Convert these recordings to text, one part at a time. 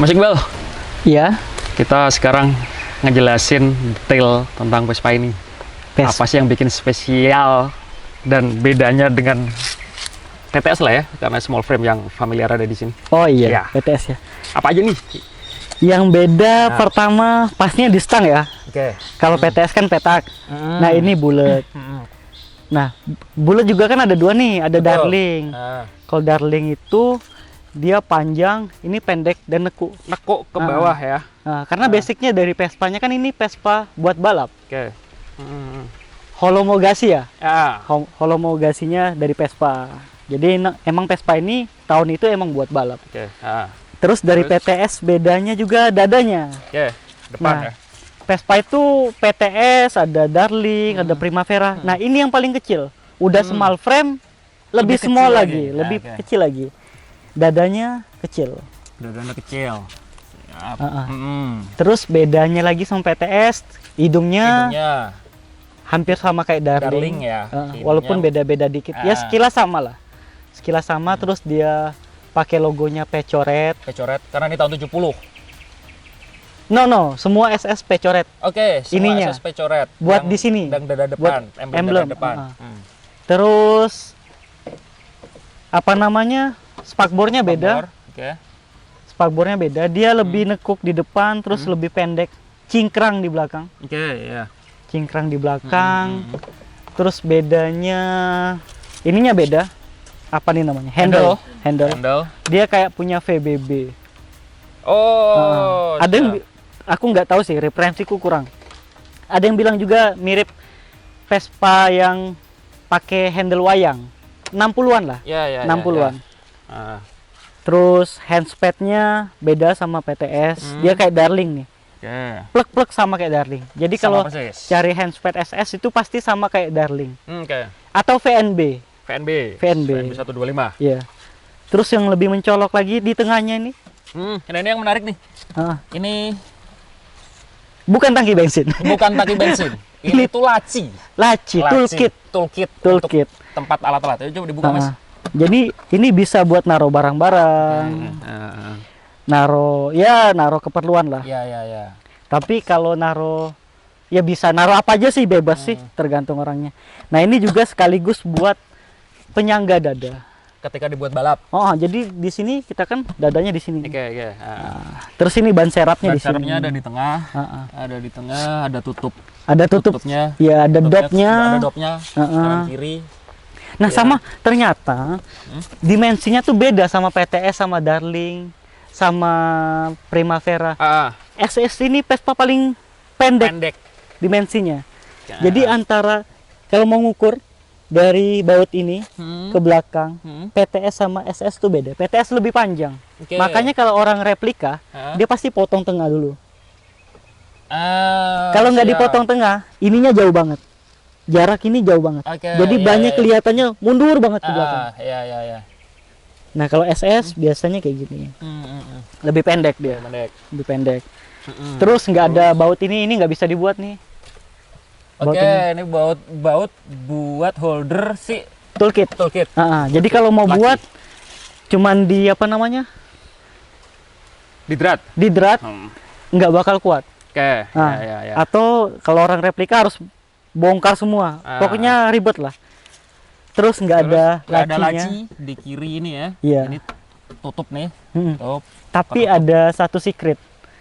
Mas Iqbal, Iya, kita sekarang ngejelasin detail tentang Vespa ini. Apa sih yang bikin spesial dan bedanya dengan TTS lah ya, karena small frame yang familiar ada di sini. oh iya, Ya. PTS ya. Apa aja nih? Yang beda pertama pastinya di stang ya. Oke. Kalau PTS kan petak. Nah ini bulat. Nah bulat juga kan ada dua nih, ada Darling. Kalau Darling itu dia panjang, ini pendek dan nekuk. Nekuk ke bawah ya. Nah, karena basicnya dari Vespanya kan ini Vespa buat balap. Oke. Homologasi ya. Ya. Homologasinya dari Vespa. Jadi emang Vespa ini tahun itu emang buat balap. Oke. Terus dari PTS bedanya juga dadanya. Oke. Depan Nah, ya. Vespa itu PTS, ada Darling, ada Primavera. Nah, ini yang paling kecil. Udah small frame, lebih Lebih small kecil lagi, lagi. lebih Oke. kecil lagi. Dadanya kecil. Dadanya kecil. Siap. Terus bedanya lagi sama PTS, hidungnya Hidungnya hampir sama kayak Darling Darling. ya. Hidungnya. Walaupun beda-beda dikit. Ya sekilas sama lah. Sekilas sama, terus dia pakai logonya pecoret. Pecoret karena ini tahun 70. No, semua SS pecoret. Oke, semua Ininya. SS pecoret. Buat Yang di sini. Dan dada Buat depan, emblem emblem. dada depan. Terus apa namanya? Spakbornya beda. Oke. Spakbornya beda. Dia lebih nekuk di depan, terus lebih pendek. Cingkrang di belakang. Oke, ya. Cingkrang di belakang. Terus bedanya ininya beda. Apa nih namanya? Handle. Handle. Dia kayak punya VBB. Oh. Ada yang siap. aku nggak tahu sih, referensiku kurang. Ada yang bilang juga mirip Vespa yang pakai handle wayang. 60-an lah. Ya. 60-an. Ya. Terus handspadnya beda sama PTS. Dia kayak Darling nih. Oke. Plek-plek sama kayak Darling. Jadi Sama kalau persis. cari handspad SS itu pasti sama kayak Darling. Oke. Atau VNB. VNB. VNB. 125. Iya. Terus yang lebih mencolok lagi di tengahnya ini. Ini yang menarik nih. Ini Bukan tangki bensin. bukan tangki bensin. Ini tuh laci. Laci, toolkit. Toolkit. Toolkit. Untuk tempat alat-alat. Ayo coba dibuka, Mas. Jadi ini bisa buat naruh barang-barang. Naruh keperluan lah. Ya. Tapi kalau naruh ya bisa naruh apa aja sih, bebas sih, tergantung orangnya. Nah, ini juga sekaligus buat penyangga dada. Ketika dibuat balap. Oh, jadi di sini kita kan dadanya di sini. Oke. Terus ini ban serapnya Dan di sini. serepnya ada di tengah. Ada di tengah, ada tutup. Ada tutup. Tutupnya. Ya, ada dopnya. Ada dopnya. Kanan kiri. Nah, sama ternyata dimensinya tuh beda sama PTS, sama Darling, sama Primavera. SS ini Vespa paling pendek dimensinya. Jadi antara kalau mau ngukur dari baut ini ke belakang, PTS sama SS tuh beda. PTS lebih panjang. Oke. Makanya kalau orang replika, dia pasti potong tengah dulu. Kalau nggak Siap. dipotong tengah, ininya jauh banget. Jarak ini jauh banget. Oke, Jadi iya, banyak iya. kelihatannya mundur banget ke belakang. Ya. Nah, kalau SS biasanya kayak gini. Lebih pendek dia. Pendek. Lebih pendek. Terus nggak ada baut ini nggak bisa dibuat nih. Baut Oke, ini. ini baut buat holder si Toolkit. toolkit. Jadi kalau mau Laci. buat cuman di apa namanya? Di drat. Di drat nggak bakal kuat. Oke, ya. Atau kalau orang replika harus bongkar semua. Pokoknya ribet lah. Terus nggak ada Nggak ada lacinya. laci di kiri ini ya. Iya. Ini tutup nih. Mm. Tutup. Tapi ada satu secret.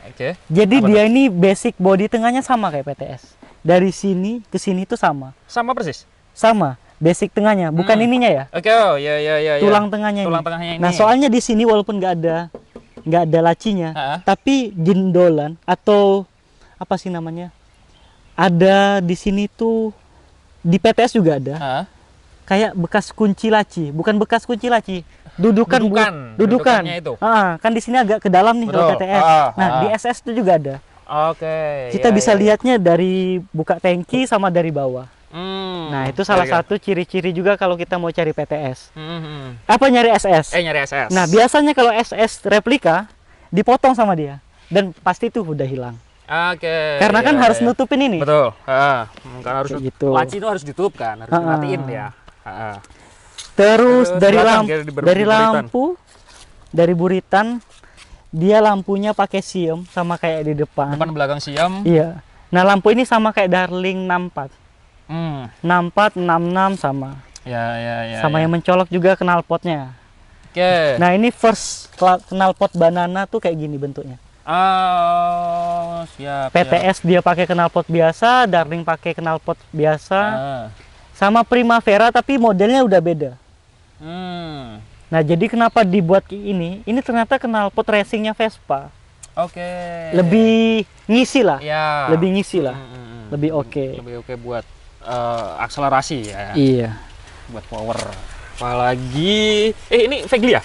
Oke. Jadi Apa dia ini basic body tengahnya sama kayak PTS. Dari sini ke sini tuh sama. Sama persis. Sama. Basic tengahnya, bukan ininya ya. Oke, ya. Tulang tengahnya Tulang ini. tengahnya ini. Nah, soalnya di sini walaupun nggak ada lacinya, tapi jendolan atau apa sih namanya? Ada di sini tuh di PTS juga ada. Kayak bekas kunci laci, bukan bekas kunci laci. Dudukan. Dudukannya itu. Kan di sini agak ke dalam nih kalau Betul. PTS. Nah, di SS itu juga ada. Oke. Kita ya, bisa ya. lihatnya dari buka tangki sama dari bawah. Nah, itu salah Oke. satu ciri-ciri juga kalau kita mau cari PTS. Apa nyari SS? Nyari SS. Nah, biasanya kalau SS replika dipotong sama dia dan pasti tuh udah hilang. Oke. Karena kan iya, harus iya. nutupin ini. Betul. Karena harus Kayak gitu. laci itu harus ditutup kan, harus dimatiin ya. Terus dari belakang, lampu, kayak di dari buritan. lampu, dari buritan dia lampunya pakai siam sama kayak di depan. Depan belakang siam. Iya. Nah, lampu ini sama kayak Darling 64. 64, 66 sama. Ya. Sama yang mencolok juga knalpotnya. Oke. Nah, ini first knalpot banana tuh kayak gini bentuknya. Oh, siap. PTS dia pakai knalpot biasa, Darling pakai knalpot biasa. Sama Primavera tapi modelnya udah beda. Nah, jadi kenapa dibuat ini? Ini ternyata knalpot racingnya Vespa. Oke. Lebih ngisi lah. Ya. Lebih ngisi lah. Lebih oke. Lebih oke buat akselerasi ya. Iya. Buat power. Apalagi ini Veglia.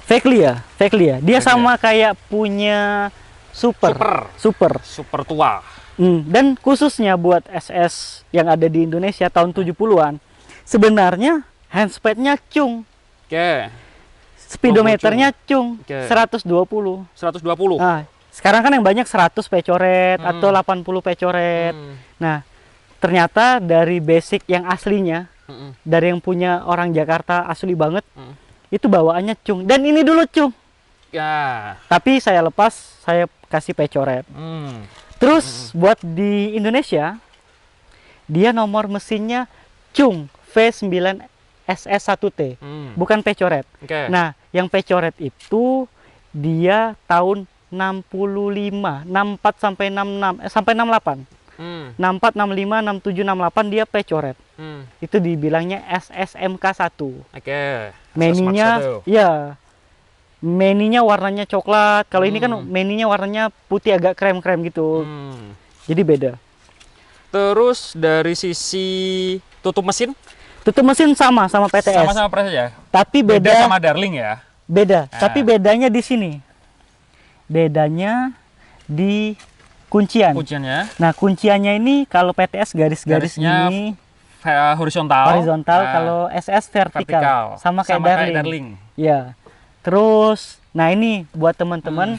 Veglia. Dia sama kayak punya Super tua. Dan khususnya buat SS yang ada di Indonesia tahun 70-an, sebenarnya handspeednya cung. Oke. Speedometernya cung. 120. Nah, sekarang kan yang banyak 100 pecoret atau 80 pecoret. Nah, ternyata dari basic yang aslinya, dari yang punya orang Jakarta asli banget, itu bawaannya cung. Dan ini dulu cung. Ya. Tapi saya lepas, saya kasih pecoret. Terus buat di Indonesia, dia nomor mesinnya cung V9 SS1T, bukan pecoret. Nah, yang pecoret itu dia tahun 65, 64 sampai 66, sampai 68. 64, 65, 67, 68 dia pecoret. Itu dibilangnya SSMK1. Meninya, ya. Meninya warnanya coklat. Kalau ini kan meninya warnanya putih agak krem-krem gitu. Jadi beda. Terus dari sisi tutup mesin? Tutup mesin sama PTS. Sama-sama PTS ya. Tapi beda sama Darling ya. Beda. Tapi bedanya di sini. Bedanya di kuncian. Kunciannya. Nah, kunciannya ini kalau PTS garis-garis ini horizontal. Kalau SS vertikal. Sama kayak Darling. Ya. Terus, nah ini buat teman-teman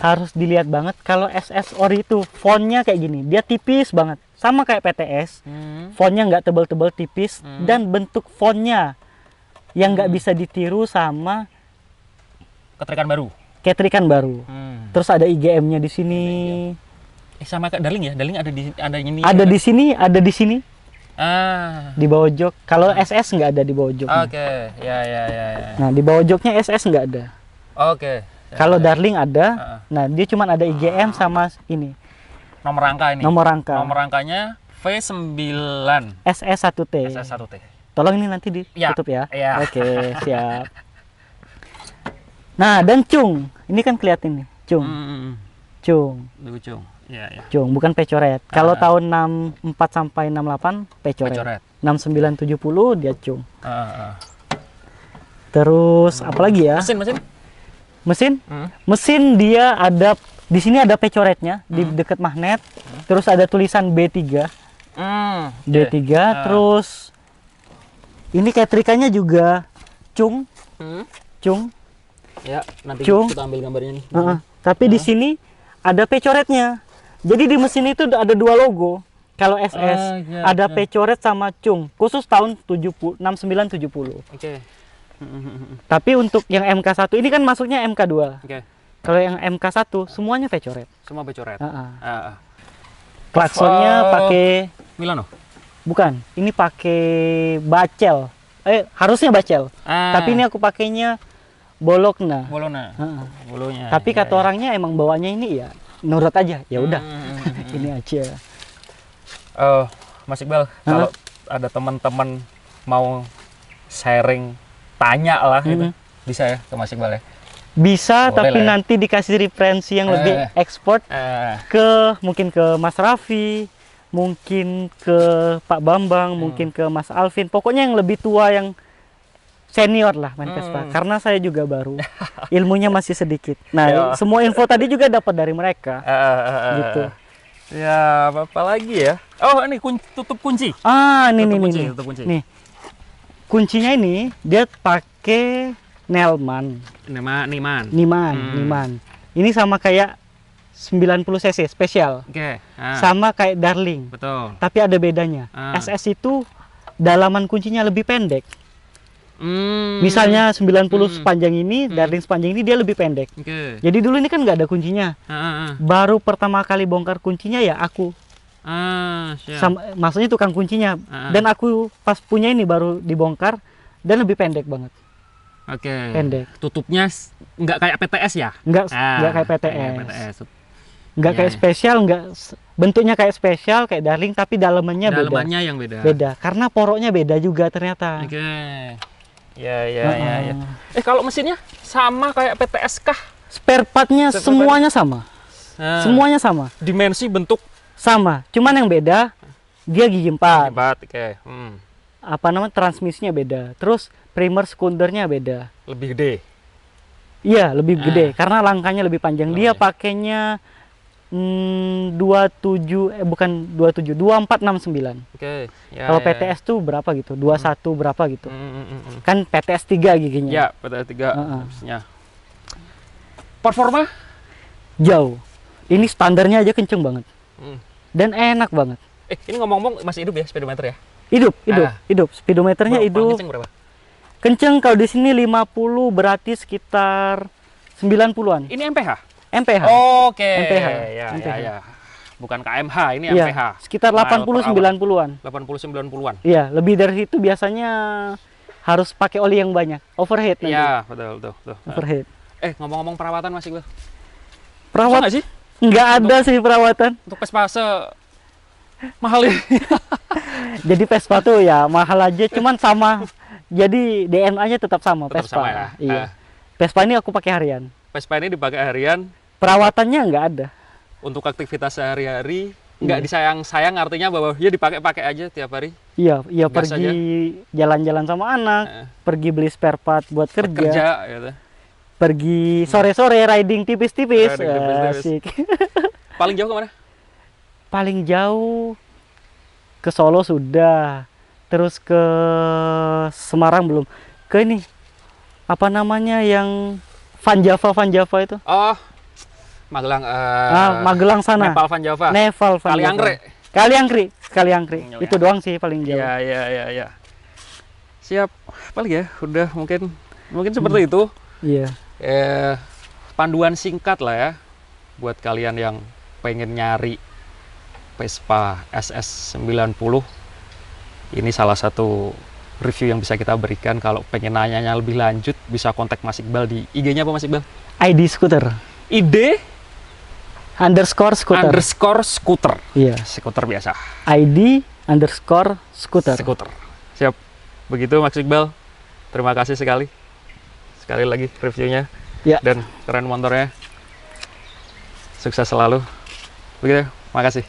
harus dilihat banget kalau SS Ori itu fontnya kayak gini, dia tipis banget, sama kayak PTS, fontnya nggak tebal-tebal, tipis, dan bentuk fontnya yang nggak bisa ditiru sama ketrikan baru. Terus ada IGM-nya di sini. Sama kayak Darling ya, Darling ada ini. Ada di sini, ada di sini. Di bawah jok. Kalau SS nggak ada di bawah joknya. Oke, ya. Nah, di bawah joknya SS nggak ada. Oke. Kalau Darling ada. Nah, dia cuma ada IGM sama ini. Nomor rangka ini. Nomor rangkanya V9 SS1T. Tolong ini nanti ditutup ya. Oke, siap. Nah, dan cung. Ini kan kelihatan nih, cung. Cung. Ya. Cung, bukan pecoret. Kalau tahun 64 sampai 68 pecoret. 69 70 dia cung. Terus apalagi ya? Mesin dia ada di sini ada pecoretnya di dekat magnet. Terus ada tulisan B3. B3 terus ini ketrikannya juga cung. Cung. Ya, nanti kita ambil gambarnya nih. Tapi di sini ada pecoretnya. Jadi di mesin itu ada dua logo. Kalau SS ada pecoret sama cung. Khusus tahun 69 70. Oke. Tapi untuk yang MK1 ini kan masuknya MK2. Kalau yang MK1 semuanya pecoret. Semua pecoret. Klaksonnya pakai Milano. Bukan, ini pakai bacel. Harusnya bacel. Tapi ini aku pakainya Bologna. Bolonya. Tapi kata orangnya emang bawanya ini ya nurut aja. Ya udah. Ini aja. Mas Iqbal, kalau ada teman-teman mau sharing, tanya lah gitu, bisa ya ke Mas Iqbal ya? Bisa, boleh tapi ya? nanti dikasih referensi yang lebih ekspor mungkin ke Mas Raffi, mungkin ke Pak Bambang, mungkin ke Mas Alvin. Pokoknya yang lebih tua, yang senior lah main Vespa. Karena saya juga baru, ilmunya masih sedikit. Nah, semua info tadi juga dapat dari mereka. Gitu. Ya, apa lagi ya? Oh, ini tutup kunci. Nih. Tutup kunci. Nih. Kuncinya ini dia pakai Nelman. Niman. Ini sama kayak 90 cc spesial. Sama kayak Darling. Betul. Tapi ada bedanya. SS itu dalaman kuncinya lebih pendek. Misalnya 90 sepanjang ini, Darling sepanjang ini dia lebih pendek. Jadi dulu ini kan nggak ada kuncinya. Baru pertama kali bongkar kuncinya ya aku. Maksudnya tukang kuncinya. Dan aku pas punya ini baru dibongkar dan lebih pendek banget. Pendek. Tutupnya nggak kayak PTS ya? Nggak kayak PTS. Nggak kayak spesial, bentuknya kayak spesial kayak Darling, tapi dalemannya beda. Dalemannya yang beda. Beda, karena poroknya beda juga ternyata. Ya. Kalau mesinnya sama kayak PTS kah? Spare partnya semuanya sama. Semuanya sama. Dimensi, bentuk sama. Cuman yang beda dia gigi 4. Apa namanya, transmisinya beda. Terus primer sekundernya beda. Lebih gede. Iya, lebih gede karena langkahnya lebih panjang. Dia pakainya 2469. Kalau PTS tuh berapa gitu? 21 berapa gitu. Kan PTS 3 giginya. Ya, PTS 3 harusnya. Performa? Jauh. Ini standarnya aja kenceng banget. Dan enak banget. Ini ngomong-ngomong masih hidup ya speedometer ya? Hidup. Speedometernya hidup. Kenceng berapa? Kenceng kalau di sini 50, berarti sekitar 90-an. Ini MPH? MPH. MPH. Ya. Bukan KMH, ini MPH. Sekitar 80-90-an. 80-90-an. Iya, lebih dari itu biasanya harus pakai oli yang banyak. Overheat nanti. Iya, betul. Overheat. Ngomong-ngomong perawatan Mas Iqbal. Perawat nggak sih? Nggak ada sih perawatan. Untuk Vespa mahal ini. Jadi Vespa tuh ya mahal aja, cuman sama. Jadi DNA-nya tetap sama Vespa. Sama ya? Iya. Vespa ini aku pakai harian. Vespa ini dipakai harian. Perawatannya nggak ada. Untuk aktivitas sehari-hari nggak disayang-sayang, artinya bahwa dia dipakai-pakai aja tiap hari. Iya, pergi jalan-jalan sama anak, pergi beli spare part buat kerja gitu. Pergi sore-sore riding tipis-tipis. Asik. Paling jauh kemana? Paling jauh ke Solo sudah, terus ke Semarang belum. Ke ini apa namanya yang Van Java itu? Magelang. Magelang sana. Nepal Van Java. Kaliangkri. Itu doang sih paling jauh. Ya. Siap. Paling ya, udah mungkin seperti itu. Iya. Panduan singkat lah ya buat kalian yang pengen nyari Vespa SS90. Ini salah satu review yang bisa kita berikan. Kalau pengen nanya lebih lanjut bisa kontak Mas Iqbal di IG-nya apa Mas Iqbal? ID Scooter. ID _scooter. Scooter. Iya. Skuter biasa. ID _scooter. Siap. Begitu Mas Iqbal. Terima kasih sekali lagi reviewnya. Ya. Dan keren motornya. Sukses selalu. Begitu. Makasih.